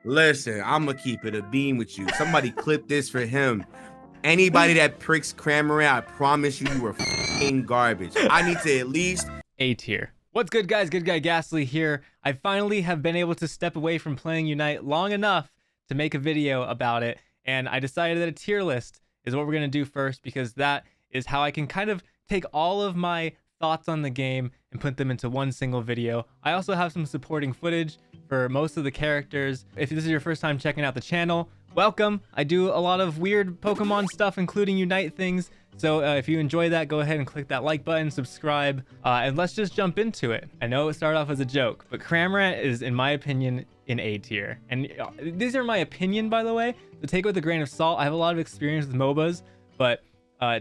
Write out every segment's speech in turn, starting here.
Listen, I'm gonna keep it a beam with you. Somebody clip this for him. Anybody that pricks Cramorant, I promise you, you are f***ing garbage. I need to at least A tier. What's good, guys? Good Guy Ghastly here. I finally have been able to step away from playing Unite long enough to make a video about it, and I decided that a tier list is what we're going to do first, because that is how I can kind of take all of my thoughts on the game and put them into one single video. I also have some supporting footage for most of the characters. If this is your first time checking out the channel, welcome. I do a lot of weird Pokemon stuff, including Unite things. So if you enjoy that, go ahead and click that like button, subscribe, and let's just jump into it. I know it started off as a joke, but Cramorant is, in my opinion, in A tier. And these are my opinion, by the way, so take it with a grain of salt. I have a lot of experience with MOBAs, but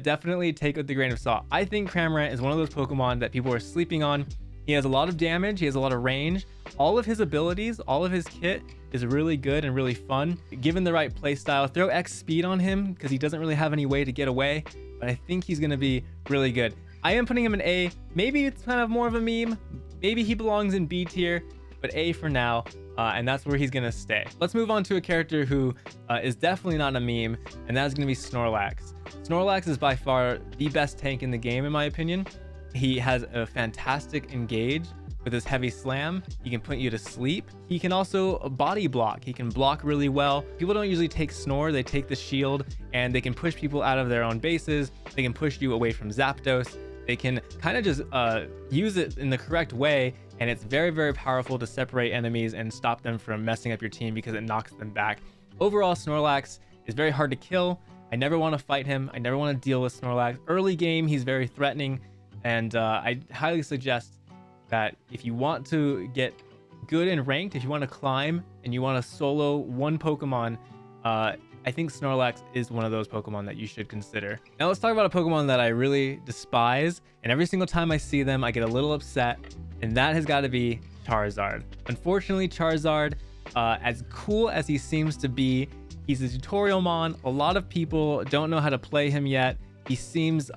definitely take it with a grain of salt. I think Cramorant is one of those Pokemon that people are sleeping on. He has a lot of damage, he has a lot of range. All of his abilities, all of his kit is really good and really fun. Given the right playstyle, throw X speed on him because he doesn't really have any way to get away, but I think he's gonna be really good. I am putting him in A. Maybe it's kind of more of a meme. Maybe he belongs in B tier, but A for now, and that's where he's gonna stay. Let's move on to a character who is definitely not a meme, and that's gonna be Snorlax. Snorlax is by far the best tank in the game, in my opinion. He has a fantastic engage with his heavy slam. He can put you to sleep. He can also body block. He can block really well. People don't usually take Snore, they take the shield, and they can push people out of their own bases. They can push you away from Zapdos. They can kind of just use it in the correct way, and it's very, very powerful to separate enemies and stop them from messing up your team because it knocks them back. Overall, Snorlax is very hard to kill. I never want to fight him. I never want to deal with Snorlax. Early game, he's very threatening, and I highly suggest that if you want to get good and ranked, if you want to climb and you want to solo one Pokemon, I think Snorlax is one of those Pokemon that you should consider. Now let's talk about a Pokemon that I really despise, and every single time I see them, I get a little upset, and that has got to be Charizard. Unfortunately, Charizard, as cool as he seems to be, he's a tutorial mon. A lot of people don't know how to play him yet. He seems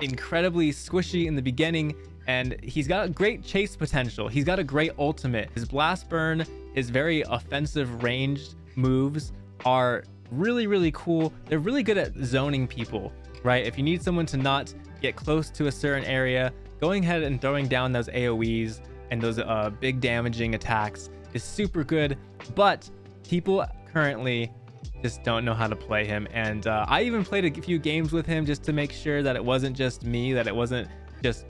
incredibly squishy in the beginning, and he's got great chase potential. He's got a great ultimate. His blast burn, his very offensive ranged moves are really, really cool. They're really good at zoning people, right? If you need someone to not get close to a certain area, going ahead and throwing down those AoEs and those big damaging attacks is super good. But people currently just don't know how to play him, and I even played a few games with him just to make sure that it wasn't just me, that it wasn't just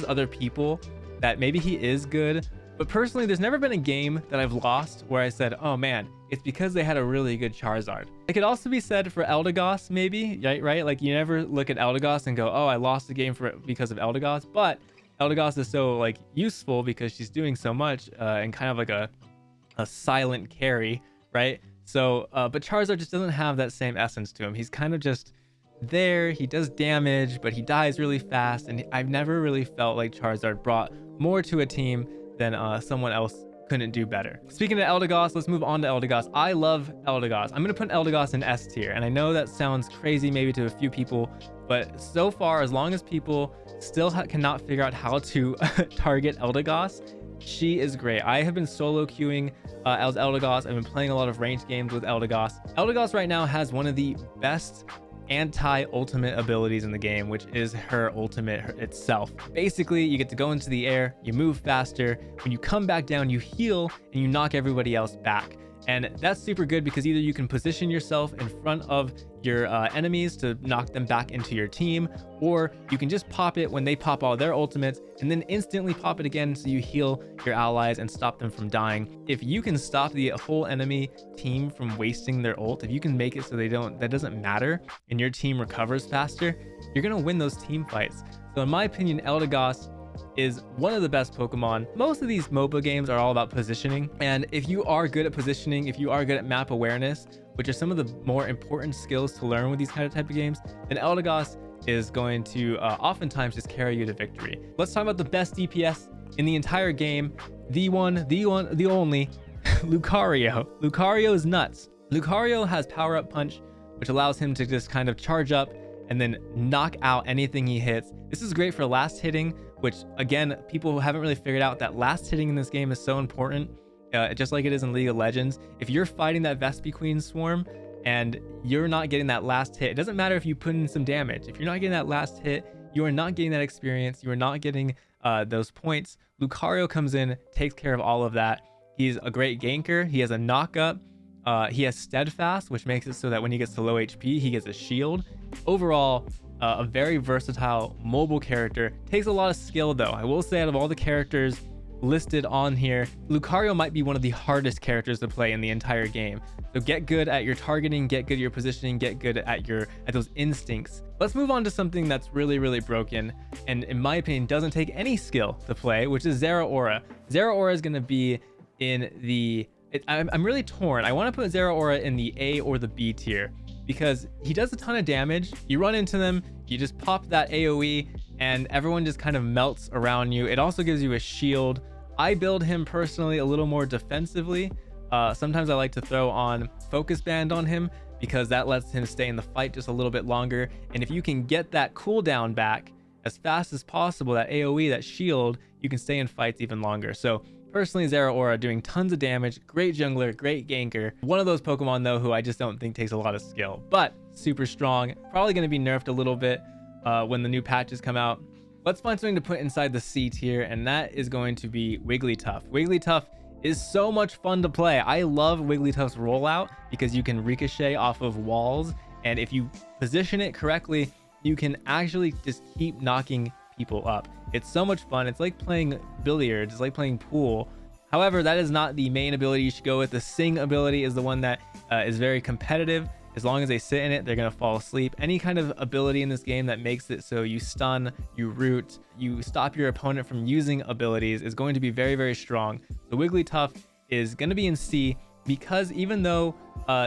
other people, that maybe he is good. But personally, there's never been a game that I've lost where I said, oh man, it's because they had a really good Charizard. It could also be said for Eldegoss, maybe, right? Like, you never look at Eldegoss and go, oh, I lost the game because of Eldegoss. But Eldegoss is so like useful because she's doing so much and kind of like a silent carry, right? So, but Charizard just doesn't have that same essence to him. He's kind of just there. He does damage, but he dies really fast. And I've never really felt like Charizard brought more to a team than someone else couldn't do better. Speaking of Eldegoss, let's move on to Eldegoss. I love Eldegoss. I'm going to put Eldegoss in S tier. And I know that sounds crazy maybe to a few people, but so far, as long as people still cannot figure out how to target Eldegoss, she is great. I have been solo queuing as Eldegoss. I've been playing a lot of ranged games with Eldegoss. Eldegoss right now has one of the best anti-ultimate abilities in the game, which is her ultimate itself. Basically, you get to go into the air, you move faster. When you come back down, you heal and you knock everybody else back. And that's super good because either you can position yourself in front of your enemies to knock them back into your team, or you can just pop it when they pop all their ultimates and then instantly pop it again so you heal your allies and stop them from dying. If you can stop the whole enemy team from wasting their ult, if you can make it so that doesn't matter and your team recovers faster, you're gonna win those team fights. So in my opinion, Eldegoss is one of the best Pokemon. Most of these MOBA games are all about positioning, and if you are good at positioning, if you are good at map awareness, which are some of the more important skills to learn with these type of games, then Eldegoss is going to oftentimes just carry you to victory. Let's talk about the best DPS in the entire game. The only Lucario. Lucario is nuts. Lucario has Power Up Punch, which allows him to just kind of charge up and then knock out anything he hits. This is great for last hitting, which again, people haven't really figured out that last hitting in this game is so important. just like it is in League of Legends. If you're fighting that Vespiquen swarm and you're not getting that last hit, it doesn't matter if you put in some damage. If you're not getting that last hit, you are not getting that experience. You are not getting those points. Lucario comes in, takes care of all of that. He's a great ganker. He has a knockup. He has steadfast, which makes it so that when he gets to low HP, he gets a shield. Overall, a very versatile mobile character. Takes a lot of skill though. I will say, out of all the characters listed on here, Lucario might be one of the hardest characters to play in the entire game. So get good at your targeting, get good at your positioning, get good at those instincts. Let's move on to something that's really broken, and in my opinion doesn't take any skill to play, which is Zeraora. Zeraora is going to be in the I'm really torn. I want to put Zeraora in the A or the B tier because he does a ton of damage. You run into them, you just pop that AoE and everyone just kind of melts around you. It also gives you a shield. I build him personally a little more defensively. Sometimes I like to throw on Focus Band on him because that lets him stay in the fight just a little bit longer. And if you can get that cooldown back as fast as possible, that AoE, that shield, you can stay in fights even longer. So personally, Zeraora doing tons of damage, great jungler, great ganker. One of those Pokemon though who I just don't think takes a lot of skill, but super strong. Probably going to be nerfed a little bit when the new patches come out. Let's find something to put inside the C tier, and that is going to be Wigglytuff. Wigglytuff is so much fun to play. I love Wigglytuff's rollout because you can ricochet off of walls, and if you position it correctly, you can actually just keep knocking people up. It's so much fun. It's like playing billiards. It's like playing pool. However, that is not the main ability you should go with. The Sing ability is the one that is very competitive. As long as they sit in it, they're going to fall asleep. Any kind of ability in this game that makes it so you stun, you root, you stop your opponent from using abilities is going to be very strong. The Wigglytuff is going to be in C because even though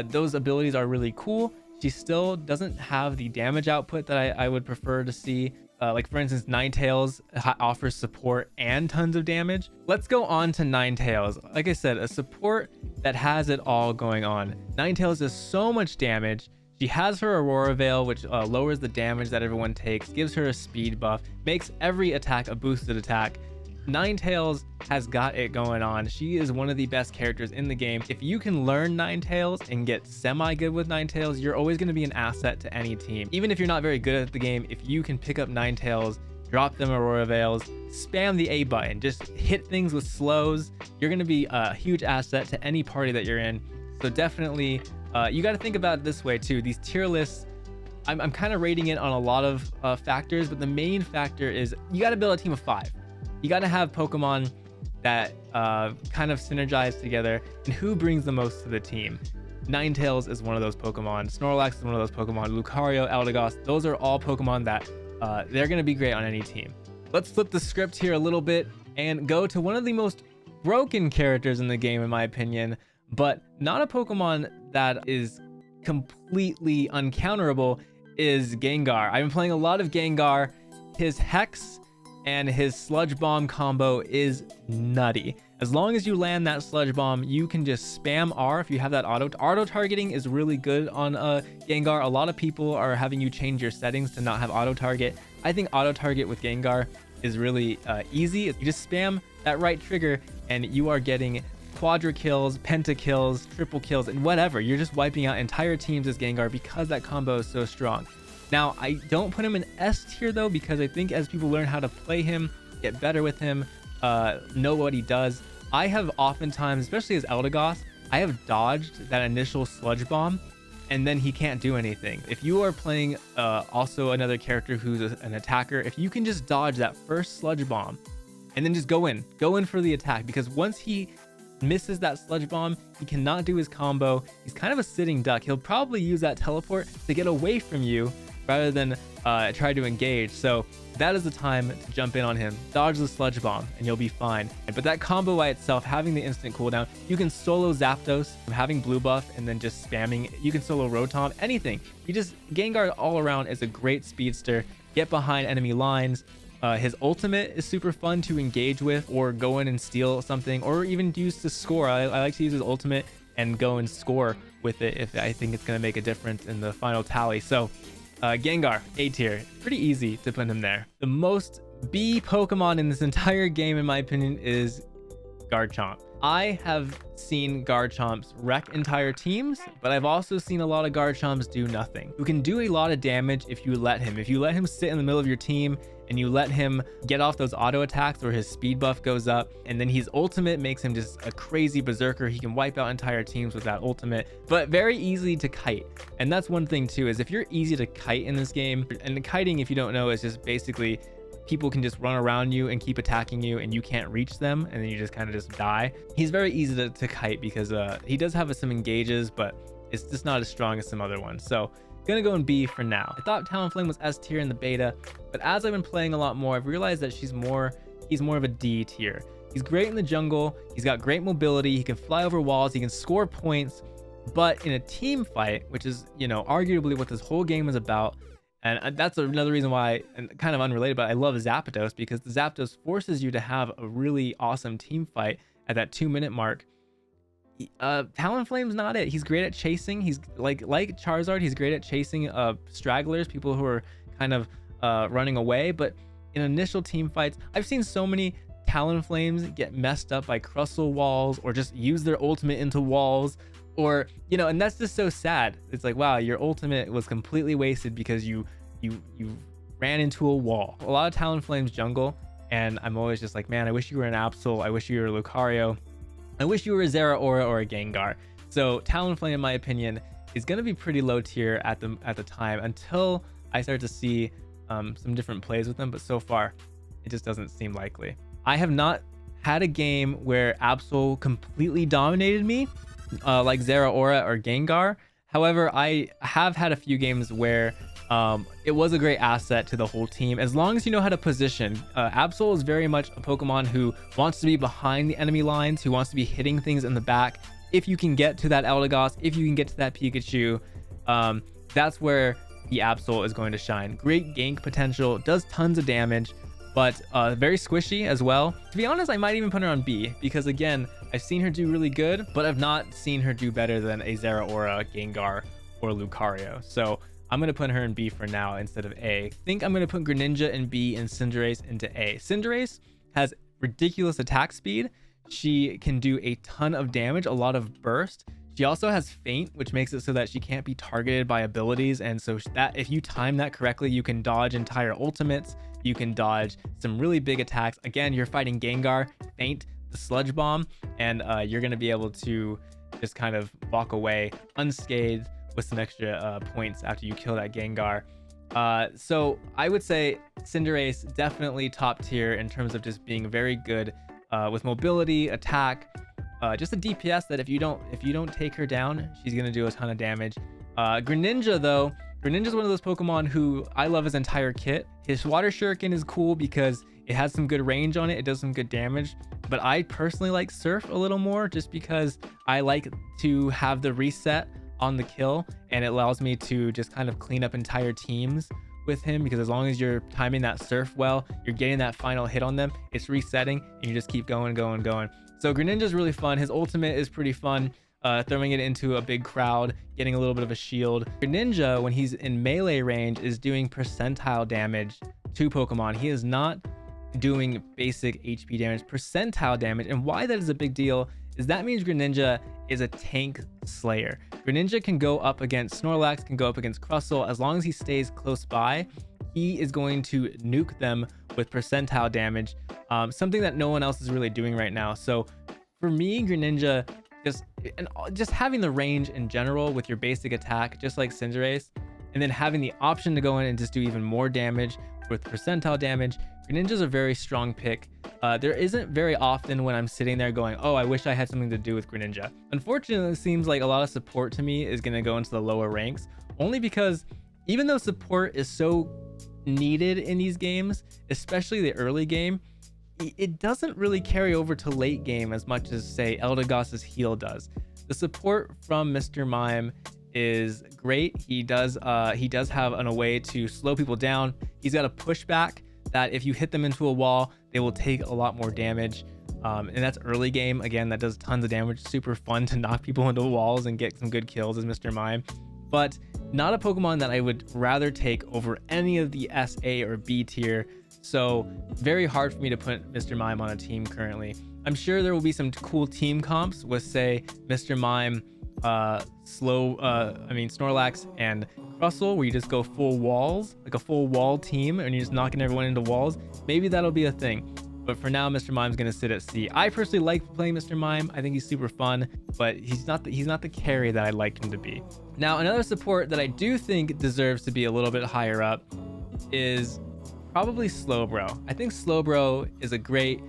those abilities are really cool, she still doesn't have the damage output that I would prefer to see. Like for instance, Ninetales offers support and tons of damage. Let's go on to Ninetales. Like I said, a support that has it all going on. Ninetales does so much damage. She has her Aurora Veil, which lowers the damage that everyone takes, gives her a speed buff, makes every attack a boosted attack. Ninetales has got it going on. She is one of the best characters in the game. If you can learn Ninetales and get semi good with Ninetales, you're always going to be an asset to any team. Even if you're not very good at the game, if you can pick up Ninetales, drop them Aurora Veils, spam the A button, just hit things with slows, you're going to be a huge asset to any party that you're in. So definitely, you got to think about it this way too. These tier lists, I'm kind of rating it on a lot of factors, but the main factor is you got to build a team of 5. You got to have Pokemon that kind of synergize together, and who brings the most to the team. Ninetales is one of those Pokemon. Snorlax is one of those Pokemon. Lucario, Eldegoss, those are all Pokemon that they're going to be great on any team. Let's flip the script here a little bit and go to one of the most broken characters in the game, in my opinion, but not a Pokemon that is completely uncounterable, is Gengar. I've been playing a lot of Gengar. His Hex and his Sludge Bomb combo is nutty. As long as you land that Sludge Bomb, you can just spam R if you have that auto targeting is really good on Gengar. A lot of people are having you change your settings to not have auto target. I think auto target with Gengar is really easy. You just spam that right trigger and you are getting quadra kills, penta kills, triple kills, and whatever. You're just wiping out entire teams as Gengar because that combo is so strong. Now, I don't put him in S tier though, because I think as people learn how to play him, get better with him, know what he does, I have oftentimes, especially as Eldegoss, I have dodged that initial Sludge Bomb, and then he can't do anything. If you are playing also another character who's an attacker, if you can just dodge that first Sludge Bomb, and then just go in for the attack, because once he misses that Sludge Bomb, he cannot do his combo. He's kind of a sitting duck. He'll probably use that teleport to get away from you rather than try to engage. So that is the time to jump in on him, dodge the Sludge Bomb, and you'll be fine. But that combo by itself, having the instant cooldown, you can solo Zapdos, having blue buff, and then just spamming. You can solo Rotom, anything. Gengar all around is a great speedster. Get behind enemy lines. His ultimate is super fun to engage with, or go in and steal something, or even use to score. I like to use his ultimate and go and score with it if I think it's going to make a difference in the final tally. So Gengar, A tier. Pretty easy to put him there. The most B Pokemon in this entire game, in my opinion, is Garchomp. I have seen Garchomps wreck entire teams, but I've also seen a lot of Garchomps do nothing. Who can do a lot of damage if you let him. If you let him sit in the middle of your team and you let him get off those auto attacks where his speed buff goes up, and then his ultimate makes him just a crazy berserker. He can wipe out entire teams with that ultimate, but very easy to kite. And that's one thing too, is if you're easy to kite in this game, and the kiting, if you don't know, is just basically people can just run around you and keep attacking you and you can't reach them, and then you just kind of just die. He's very easy to kite because he does have some engages, but it's just not as strong as some other ones. So gonna go in B for now. I thought Talonflame was S tier in the beta, but as I've been playing a lot more, I've realized that he's more of a D tier. He's great in the jungle, he's got great mobility, he can fly over walls, he can score points, but in a team fight, which is, you know, arguably what this whole game is about, and that's another reason why, and kind of unrelated, but I love Zapdos, because the Zapdos forces you to have a really awesome team fight at that 2-minute mark. Talonflame's not it. He's great at chasing. He's like Charizard, he's great at chasing stragglers, people who are kind of running away. But in initial team fights, I've seen so many Talonflames get messed up by Crustle walls, or just use their ultimate into walls, or, you know, and that's just so sad. It's like, wow, your ultimate was completely wasted because you ran into a wall. A lot of Talonflames jungle, and I'm always just like, man, I wish you were an Absol, I wish you were a Lucario, I wish you were a Zeraora or a Gengar. So Talonflame, in my opinion, is going to be pretty low tier at the time until I start to see some different plays with them, but so far it just doesn't seem likely. I have not had a game where Absol completely dominated me like Zeraora or Gengar. However, I have had a few games where it was a great asset to the whole team, as long as you know how to position. Absol is very much a Pokemon who wants to be behind the enemy lines, who wants to be hitting things in the back. If you can get to that Eldegoss, if you can get to that Pikachu, that's where the Absol is going to shine. Great gank potential, does tons of damage, but very squishy as well. To be honest, I might even put her on B, because again, I've seen her do really good, but I've not seen her do better than a Zeraora, Gengar, or Lucario. So I'm going to put her in B for now instead of A. I think I'm going to put Greninja in B and Cinderace into A. Cinderace has ridiculous attack speed. She can do a ton of damage, a lot of burst. She also has feint, which makes it so that she can't be targeted by abilities, and so that if you time that correctly, you can dodge entire ultimates, you can dodge some really big attacks. Again, you're fighting Gengar, feint the Sludge Bomb, and you're going to be able to just kind of walk away unscathed with some extra points after you kill that Gengar. So I would say Cinderace definitely top tier in terms of just being very good with mobility, attack, just a DPS that if you don't take her down, she's gonna do a ton of damage. Greninja though, Greninja's one of those Pokemon who I love his entire kit. His Water Shuriken is cool because it has some good range on it, it does some good damage, but I personally like Surf a little more just because I like to have the reset on the kill, and it allows me to just kind of clean up entire teams with him, because as long as you're timing that Surf well, you're getting that final hit on them, it's resetting and you just keep going. So Greninja's really fun. His ultimate is pretty fun, throwing it into a big crowd, getting a little bit of a shield. Greninja, when he's in melee range, is doing percentile damage to Pokemon. He is not doing basic HP damage, percentile damage. And why that is a big deal is that means Greninja is a tank slayer. Greninja can go up against Snorlax, can go up against Crustle. As long as he stays close by, he is going to nuke them with percentile damage, something that no one else is really doing right now. So for me, Greninja, just having the range in general with your basic attack, just like Cinderace, and then having the option to go in and just do even more damage with percentile damage, Greninja's a very strong pick. There isn't very often when I'm sitting there going, oh, I wish I had something to do with Greninja. Unfortunately, it seems like a lot of support to me is going to go into the lower ranks, only because even though support is so needed in these games, especially the early game, it doesn't really carry over to late game as much as, say, Eldegoss's heal does. The support from Mr. Mime is great. He does have a way to slow people down. He's got a pushback that if you hit them into a wall, they will take a lot more damage. And that's early game. Again, that does tons of damage. Super fun to knock people into walls and get some good kills as Mr. Mime. But not a Pokemon that I would rather take over any of the S, A, or B tier. So very hard for me to put Mr. Mime on a team currently. I'm sure there will be some cool team comps with, say, Mr. Mime, Snorlax and Crustle, where you just go full walls, like a full wall team, and you're just knocking everyone into walls. Maybe that'll be a thing. But for now, Mr. Mime's gonna sit at C. I personally like playing Mr. Mime. I think he's super fun, but he's not the carry that I'd like him to be. Now, another support that I do think deserves to be a little bit higher up is probably Slowbro. I think Slowbro is a great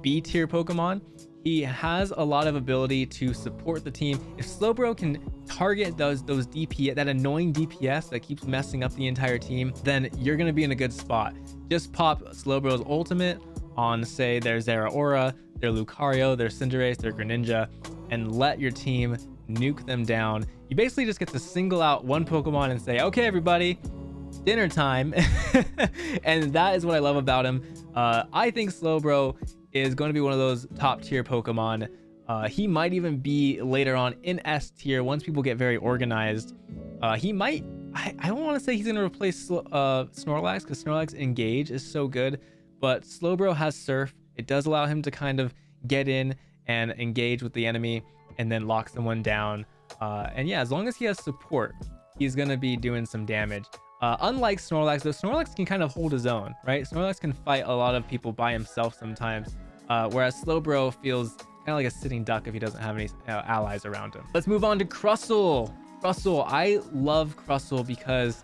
B tier Pokemon. He has a lot of ability to support the team. If Slowbro can target those DPS, that annoying DPS that keeps messing up the entire team, then you're gonna be in a good spot. Just pop Slowbro's ultimate on, say, their Zeraora, their Lucario, their Cinderace, their Greninja, and let your team nuke them down. You basically just get to single out one Pokemon and say, okay, everybody, dinner time. And that is what I love about him. I think Slowbro is going to be one of those top tier Pokemon. He might even be later on in S tier once people get very organized. He might, I don't want to say he's going to replace Snorlax, because Snorlax Engage is so good, but Slowbro has Surf. It does allow him to kind of get in and engage with the enemy and then lock someone down. And yeah, as long as he has support, he's going to be doing some damage. Unlike Snorlax, though, Snorlax can kind of hold his own, right? Snorlax can fight a lot of people by himself sometimes, whereas Slowbro feels kind of like a sitting duck if he doesn't have any allies around him. Let's move on to Crustle. Crustle, I love Crustle because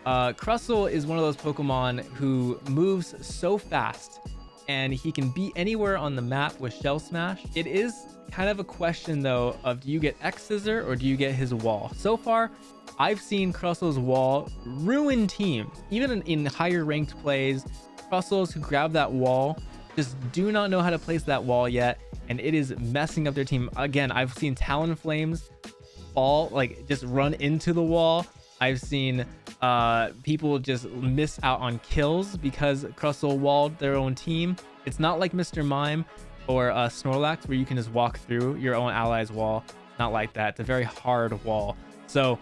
Crustle is one of those Pokemon who moves so fast, and he can be anywhere on the map with Shell Smash. It is kind of a question, though, of do you get X Scissor or do you get his wall? So far, I've seen Crustle's wall ruin teams. Even in higher ranked plays, Crustles who grab that wall just do not know how to place that wall yet, and it is messing up their team. Again, I've seen Talonflames fall, like just run into the wall. I've seen people just miss out on kills because Crustle walled their own team. It's not like Mr. Mime or Snorlax, where you can just walk through your own ally's wall. Not like that. It's a very hard wall. So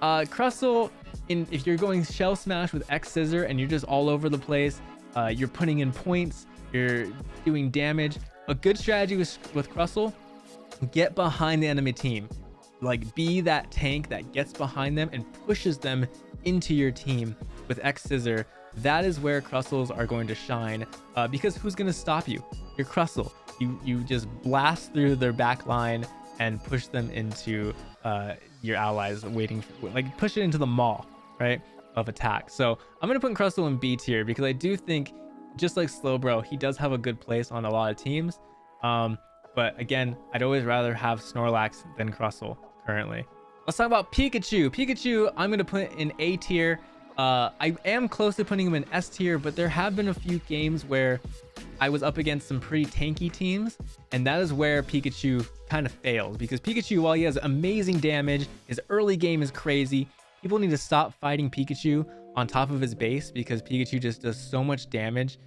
Crustle, if you're going Shell Smash with X Scissor and you're just all over the place, you're putting in points, you're doing damage. A good strategy with Crustle, get behind the enemy team. Like, be that tank that gets behind them and pushes them into your team with X Scissor. That is where Crustles are going to shine, because who's going to stop you? Your Crustle. You just blast through their back line and push them into your allies waiting for, like, push it into the maw, right, of attack. So I'm going to put Crustle in B tier because I do think, just like Slowbro, he does have a good place on a lot of teams. But again, I'd always rather have Snorlax than Crustle currently. Let's talk about Pikachu. Pikachu, I'm going to put in A tier. I am close to putting him in S tier, but there have been a few games where I was up against some pretty tanky teams, and that is where Pikachu kind of fails, because Pikachu, while he has amazing damage, his early game is crazy. People need to stop fighting Pikachu on top of his base because Pikachu just does so much damage.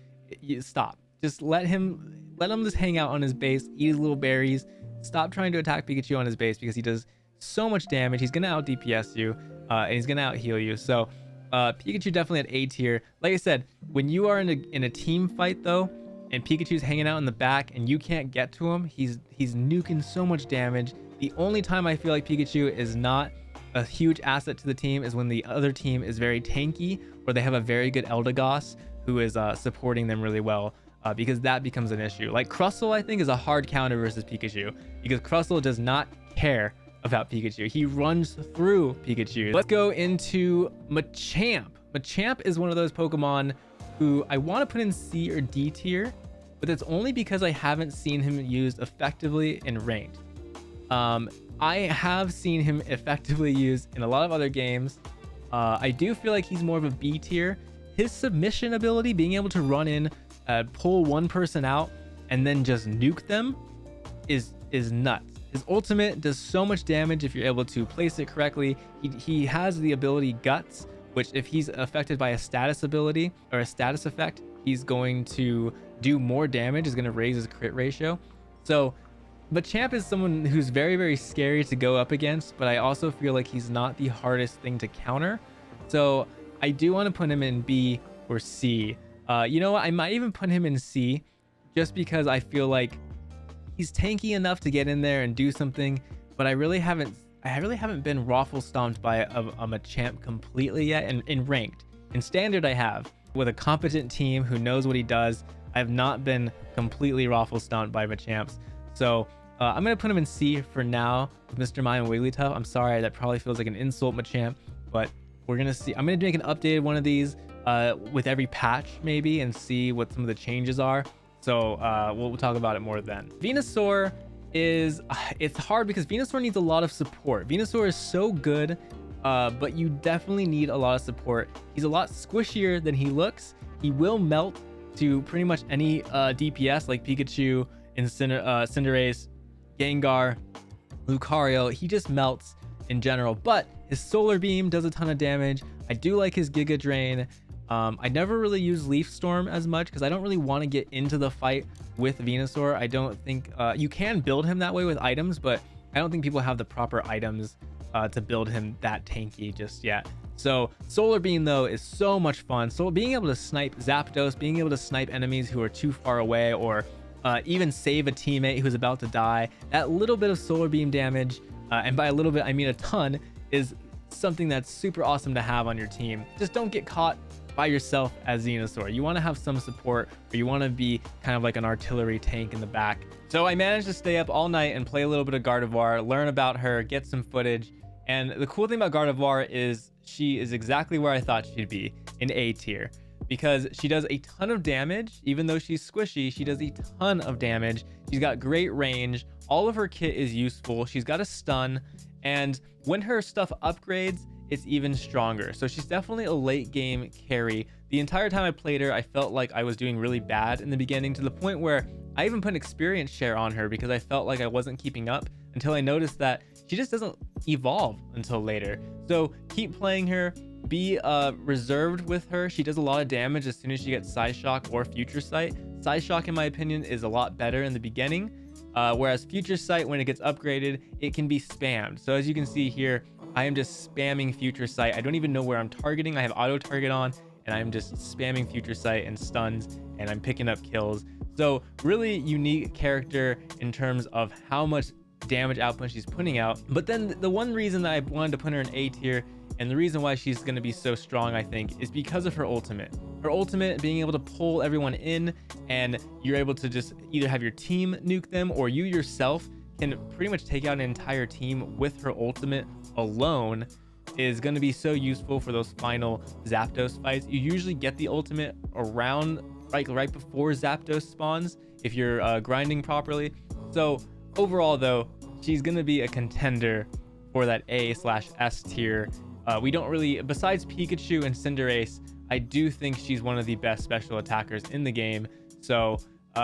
Stop. Just let him just hang out on his base, eat his little berries. Stop trying to attack Pikachu on his base because he does so much damage. He's gonna out DPS you, and he's gonna out heal you. So Pikachu definitely at A tier. Like I said, when you are in a team fight though, and Pikachu's hanging out in the back and you can't get to him, he's nuking so much damage. The only time I feel like Pikachu is not a huge asset to the team is when the other team is very tanky, or they have a very good Eldegoss who is supporting them really well, because that becomes an issue. Like Crustle, I think, is a hard counter versus Pikachu, because Crustle does not care about Pikachu. He runs through Pikachu. Let's go into Machamp. Machamp is one of those Pokemon who I want to put in C or D tier, but that's only because I haven't seen him used effectively in ranked. I have seen him effectively used in a lot of other games. I do feel like he's more of a B tier. His submission ability, being able to run in, pull one person out, and then just nuke them is nuts. His ultimate does so much damage if you're able to place it correctly. He has the ability Guts, which if he's affected by a status ability or a status effect, he's going to do more damage, is going to raise his crit ratio. So Machamp is someone who's very, very scary to go up against, but I also feel like he's not the hardest thing to counter. So I do want to put him in B or C. You know what? I might even put him in C just because I feel like he's tanky enough to get in there and do something, but I really haven't been raffle stomped by a Machamp completely yet in ranked. In standard I have. With a competent team who knows what he does, I have not been completely raffle stomped by Machamps. So I'm going to put him in C for now with Mr. Mime and Wigglytuff. I'm sorry, that probably feels like an insult, Machamp, but we're going to see. I'm going to make an updated one of these with every patch maybe and see what some of the changes are. So we'll talk about it more then. Venusaur is, it's hard because Venusaur needs a lot of support. Venusaur is so good, but you definitely need a lot of support. He's a lot squishier than he looks. He will melt to pretty much any DPS like Pikachu, Cinderace, Gengar, Lucario. He just melts in general, but his Solar Beam does a ton of damage. I do like his Giga Drain. I never really use Leaf Storm as much because I don't really want to get into the fight with Venusaur. I don't think you can build him that way with items, but I don't think people have the proper items to build him that tanky just yet. So Solar Beam though is so much fun. So being able to snipe Zapdos, being able to snipe enemies who are too far away, or even save a teammate who's about to die, that little bit of Solar Beam damage, and by a little bit I mean a ton, is something that's super awesome to have on your team. Just don't get caught by yourself as Venusaur. You want to have some support, or you want to be kind of like an artillery tank in the back. So I managed to stay up all night and play a little bit of Gardevoir, learn about her, get some footage. And the cool thing about Gardevoir is she is exactly where I thought she'd be, in A tier, because she does a ton of damage. Even though she's squishy, she does a ton of damage. She's got great range. All of her kit is useful. She's got a stun, and when her stuff upgrades, it's even stronger. So she's definitely a late game carry. The entire time I played her, I felt like I was doing really bad in the beginning, to the point where I even put an experience share on her because I felt like I wasn't keeping up, until I noticed that she just doesn't evolve until later. So keep playing her, be reserved with her. She does a lot of damage as soon as she gets Psyshock or Future Sight. Psyshock, in my opinion, is a lot better in the beginning, whereas Future Sight, when it gets upgraded, it can be spammed. So as you can see here, I am just spamming Future Sight. I don't even know where I'm targeting. I have auto target on, and I'm just spamming Future Sight and stuns, and I'm picking up kills. So really unique character in terms of how much damage output she's putting out. But then the one reason that I wanted to put her in A tier, and the reason why she's going to be so strong, I think, is because of her ultimate. Her ultimate, being able to pull everyone in, and you're able to just either have your team nuke them, or you yourself can pretty much take out an entire team with her ultimate alone, is going to be so useful for those final Zapdos fights. You usually get the ultimate around right before Zapdos spawns if you're grinding properly. So overall though, she's going to be a contender for that A/S tier. We don't really, besides Pikachu and Cinderace, I do think she's one of the best special attackers in the game. So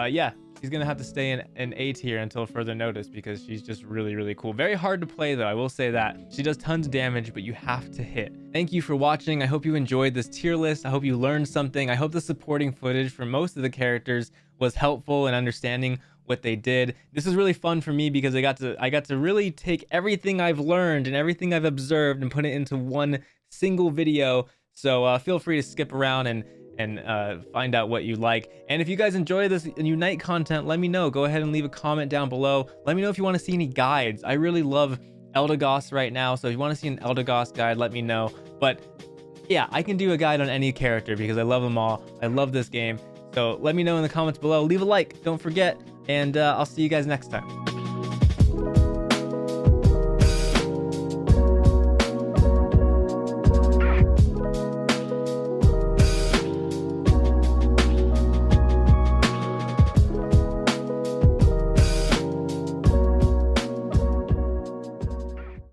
yeah, she's gonna have to stay in A tier until further notice, because she's just really cool. Very hard to play though, I will say that. She does tons of damage, but you have to hit. Thank you for watching. I hope you enjoyed this tier list. I hope you learned something. I hope the supporting footage for most of the characters was helpful in understanding what they did. This is really fun for me because I got to really take everything I've learned and everything I've observed and put it into one single video. So feel free to skip around and find out what you like. And if you guys enjoy this Unite content, let me know. Go ahead and leave a comment down below. Let me know if you want to see any guides. I really love Eldegoss right now, so if you want to see an Eldegoss guide, let me know. But yeah, I can do a guide on any character because I love them all. I love this game. So let me know in the comments below. Leave a like, don't forget, and I'll see you guys next time.